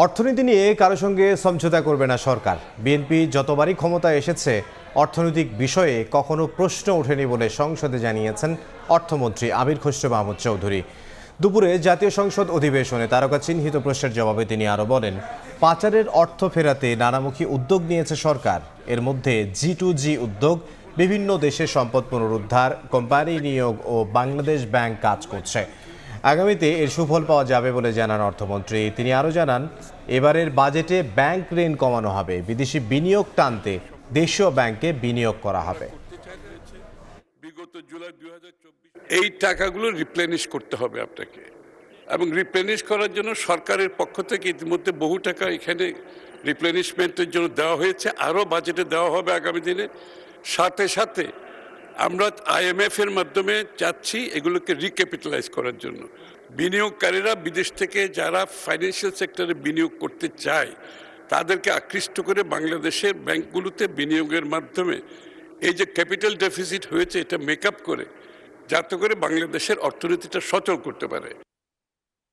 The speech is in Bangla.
অর্থনীতি নিয়ে কারো সঙ্গে সমঝোতা করবে না সরকার। বিএনপি যতবারই ক্ষমতায় এসেছে অর্থনৈতিক বিষয়ে কখনো প্রশ্ন ওঠেনি বলে সংসদে জানিয়েছেন অর্থমন্ত্রী আমির খসরু মাহমুদ চৌধুরী। দুপুরে জাতীয় সংসদ অধিবেশনে তারকা চিহ্নিত প্রশ্নের জবাবে তিনি আরও বলেন, পাচারের অর্থ ফেরাতে নানামুখী উদ্যোগ নিয়েছে সরকার। এর মধ্যে G2G উদ্যোগ, বিভিন্ন দেশের সম্পদ পুনরুদ্ধার, কোম্পানি নিয়োগ ও বাংলাদেশ ব্যাংক কাজ করছে। আগামীতে এর সুফল পাওয়া যাবে বলে জানান অর্থমন্ত্রী। তিনি আরও জানান, এবারের বাজেটে ব্যাংক ঋণ কমানো হবে, বিদেশি বিনিয়োগ টানতে দেশীয় ব্যাংকে বিনিয়োগ করা হবে। বিগত জুলাই 2024 এই টাকাগুলো রিপ্লেনিশ করতে হবে আপনাকে, এবং রিপ্লেনিশ করার জন্য সরকারের পক্ষ থেকে ইতিমধ্যে বহু টাকা এখানে রিপ্লেনিশমেন্টের জন্য দেওয়া হয়েছে, আরও বাজেটে দেওয়া হবে আগামী দিনে। সাথে সাথে আমরা IMF এর মাধ্যমে চাচ্ছি এগুলোকে রিক্যাপিটালাইজ করার জন্য। বিনিয়োগকারীরা বিদেশ থেকে যারা ফাইন্যান্সিয়াল সেক্টরে বিনিয়োগ করতে চায় তাদেরকে আকৃষ্ট করে বাংলাদেশের ব্যাংকগুলোতে বিনিয়োগের মাধ্যমে এই যে ক্যাপিটাল ডেফিসিট হয়েছে এটা মেকআপ করে, যাতে করে বাংলাদেশের অর্থনীতিটা সচল করতে পারে।